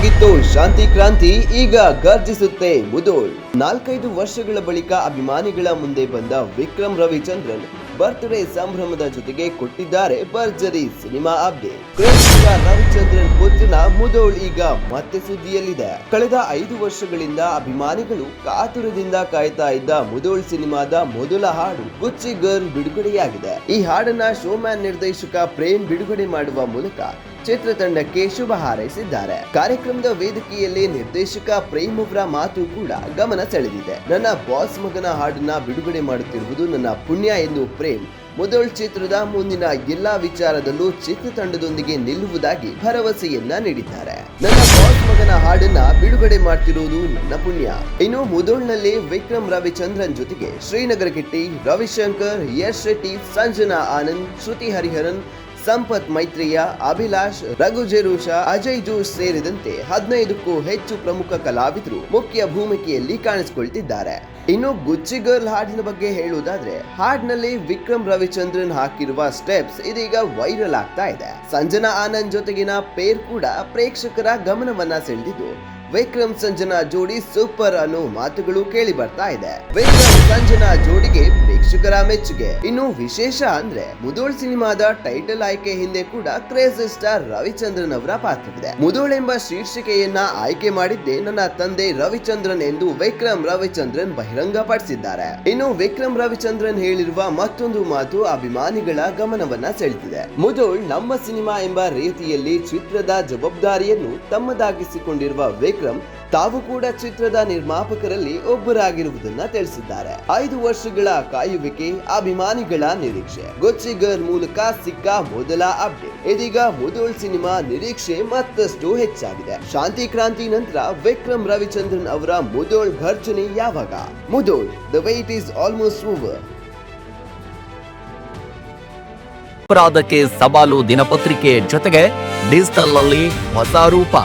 ಆಗಿತ್ತು ಶಾಂತಿ ಕ್ರಾಂತಿ, ಈಗ ಗರ್ಜಿಸುತ್ತೆ ಮುಧೋಳ್. 4-5 ವರ್ಷಗಳ ಬಳಿಕ ಅಭಿಮಾನಿಗಳ ಮುಂದೆ ಬಂದ ವಿಕ್ರಮ್ ರವಿಚಂದ್ರನ್ ಬರ್ತ್ಡೇ ಸಂಭ್ರಮದ ಜೊತೆಗೆ ಕೊಟ್ಟಿದ್ದಾರೆ ಭರ್ಜರಿ ಸಿನಿಮಾ ಅಪ್ಡೇಟ್. ಪ್ರೇಕ್ಷಕ ರವಿಚಂದ್ರನ್ ಪುತ್ರನ ಮುಧೋಳ್ ಈಗ ಮತ್ತೆ ಸುದ್ದಿಯಲ್ಲಿದೆ. ಕಳೆದ 5 ವರ್ಷಗಳಿಂದ ಅಭಿಮಾನಿಗಳು ಕಾತುರದಿಂದ ಕಾಯ್ತಾ ಇದ್ದ ಮುಧೋಳ್ ಸಿನಿಮಾದ ಮೊದಲ ಹಾಡು ಗುಚ್ಚಿ ಗರ್ಲ್ ಬಿಡುಗಡೆಯಾಗಿದೆ. ಈ ಹಾಡನ್ನ ಶೋಮ್ಯಾನ್ ನಿರ್ದೇಶಕ ಪ್ರೇಮ್ ಬಿಡುಗಡೆ ಮಾಡುವ ಮೂಲಕ ಚಿತ್ರತಂಡಕ್ಕೆ ಶುಭ ಹಾರೈಸಿದ್ದಾರೆ. ಕಾರ್ಯಕ್ರಮದ ವೇದಿಕೆಯಲ್ಲಿ ನಿರ್ದೇಶಕ ಪ್ರೇಮ್ ಅವರ ಮಾತು ಕೂಡ ಗಮನ ಸೆಳೆದಿದೆ. ನನ್ನ ಬಾಸ್ ಮಗನ ಹಾಡನ್ನ ಬಿಡುಗಡೆ ಮಾಡುತ್ತಿರುವುದು ನನ್ನ ಪುಣ್ಯ ಎಂದು ಪ್ರೇಮ್ ಮುಧೋಳ್ ಚಿತ್ರದ ಮುಂದಿನ ಎಲ್ಲಾ ವಿಚಾರದಲ್ಲೂ ಚಿತ್ರತಂಡದೊಂದಿಗೆ ನಿಲ್ಲುವುದಾಗಿ ಭರವಸೆಯನ್ನ ನೀಡಿದ್ದಾರೆ. ನನ್ನ ಬಾಸ್ ಮಗನ ಹಾಡನ್ನ ಬಿಡುಗಡೆ ಮಾಡ್ತಿರುವುದು ನನ್ನ ಪುಣ್ಯ. ಇನ್ನು ಮುಧೋಳ್ನಲ್ಲಿ ವಿಕ್ರಮ್ ರವಿಚಂದ್ರನ್ ಜೊತೆಗೆ ಶ್ರೀನಗರ ಕಿಟ್ಟಿ, ರವಿಶಂಕರ್, ಯಶ್ ಶೆಟ್ಟಿ, ಸಂಜನಾ ಆನಂದ್, ಶ್ರುತಿ ಹರಿಹರನ್, ಸಂಪತ್ ಮೈತ್ರೇಯ, ಅಭಿಲಾಷ್, ರಘು ಜೆರೂಷ, ಅಜಯ್ ಜೋಶ್ ಸೇರಿದಂತೆ 15ಕ್ಕೂ ಹೆಚ್ಚು ಪ್ರಮುಖ ಕಲಾವಿದರು ಮುಖ್ಯ ಭೂಮಿಕೆಯಲ್ಲಿ ಕಾಣಿಸಿಕೊಳ್ತಿದ್ದಾರೆ. ಇನ್ನು ಗುಚ್ಚಿ ಗರ್ಲ್ ಹಾಡಿನ ಬಗ್ಗೆ ಹೇಳುವುದಾದ್ರೆ, ಹಾಡಿನಲ್ಲಿ ವಿಕ್ರಮ್ ರವಿಚಂದ್ರನ್ ಹಾಕಿರುವ ಸ್ಟೆಪ್ಸ್ ಇದೀಗ ವೈರಲ್ ಆಗ್ತಾ ಇದೆ. ಸಂಜನಾ ಆನಂದ್ ಜೊತೆಗಿನ ಪೇರ್ ಕೂಡ ಪ್ರೇಕ್ಷಕರ ಗಮನವನ್ನ ಸೆಳೆದಿದ್ದು, ವಿಕ್ರಮ್ ಸಂಜನಾ ಜೋಡಿ ಸೂಪರ್ ಅನ್ನೋ ಮಾತುಗಳು ಕೇಳಿ ಬರ್ತಾ ಇದೆ. ವಿಕ್ರಮ್ ಸಂಜನಾ ಜೋಡಿಗೆ ಪ್ರೇಕ್ಷಕರ ಮೆಚ್ಚುಗೆ. ಇನ್ನು ವಿಶೇಷ ಅಂದ್ರೆ ಮುಧೋಳ್ ಸಿನಿಮಾದ ಟೈಟಲ್ ಆಯ್ಕೆ ಹಿಂದೆ ಕೂಡ ಕ್ರೇಜಿ ಸ್ಟಾರ್ ರವಿಚಂದ್ರನ್ ಅವರ ಪಾತ್ರವಿದೆ. ಮುಧೋಳ್ ಎಂಬ ಶೀರ್ಷಿಕೆಯನ್ನ ಆಯ್ಕೆ ಮಾಡಿದ್ದೆ ನನ್ನ ತಂದೆ ರವಿಚಂದ್ರನ್ ಎಂದು ವಿಕ್ರಮ್ ರವಿಚಂದ್ರನ್ ಬಹಿರಂಗಪಡಿಸಿದ್ದಾರೆ. ಇನ್ನು ವಿಕ್ರಮ್ ರವಿಚಂದ್ರನ್ ಹೇಳಿರುವ ಮತ್ತೊಂದು ಮಾತು ಅಭಿಮಾನಿಗಳ ಗಮನವನ್ನ ಸೆಳೆದಿದೆ. ಮುಧೋಳ್ ನಮ್ಮ ಸಿನಿಮಾ ಎಂಬ ರೀತಿಯಲ್ಲಿ ಚಿತ್ರದ ಜವಾಬ್ದಾರಿಯನ್ನು ತಮ್ಮದಾಗಿಸಿಕೊಂಡಿರುವ ವಿಕ್ರಮ್ ತಾವು ಕೂಡ ಚಿತ್ರದ ನಿರ್ಮಾಪಕರಲ್ಲಿ ಒಬ್ಬರಾಗಿರುವುದನ್ನ ತಿಳಿಸಿದ್ದಾರೆ. 5 ವರ್ಷಗಳ ಕಾಯುವಿಕೆ, ಅಭಿಮಾನಿಗಳ ನಿರೀಕ್ಷೆ. ಗುಚ್ಚಿ ಗರ್ಲ್ ಮೂಲಕ ಸಿಕ್ಕ ಮೊದಲ ಅಪ್ಡೇಟ್. ಇದೀಗ ಮುಧೋಳ್ ಸಿನಿಮಾ ನಿರೀಕ್ಷೆ ಮತ್ತಷ್ಟು ಹೆಚ್ಚಾಗಿದೆ. ಶಾಂತಿ ಕ್ರಾಂತಿ ನಂತರ ವಿಕ್ರಮ್ ರವಿಚಂದ್ರನ್ ಅವರ ಮುಧೋಳ್ ಘರ್ಜನೆ ಯಾವಾಗ? Mudhol the wait is almost over. ಅಪರಾಧಕ್ಕೆ ಸವಾಲು ದಿನಪತ್ರಿಕೆ ಜೊತೆಗೆ ಡಿಜಿಟಲ್ ನಲ್ಲಿ ಹೊಸ ರೂಪ.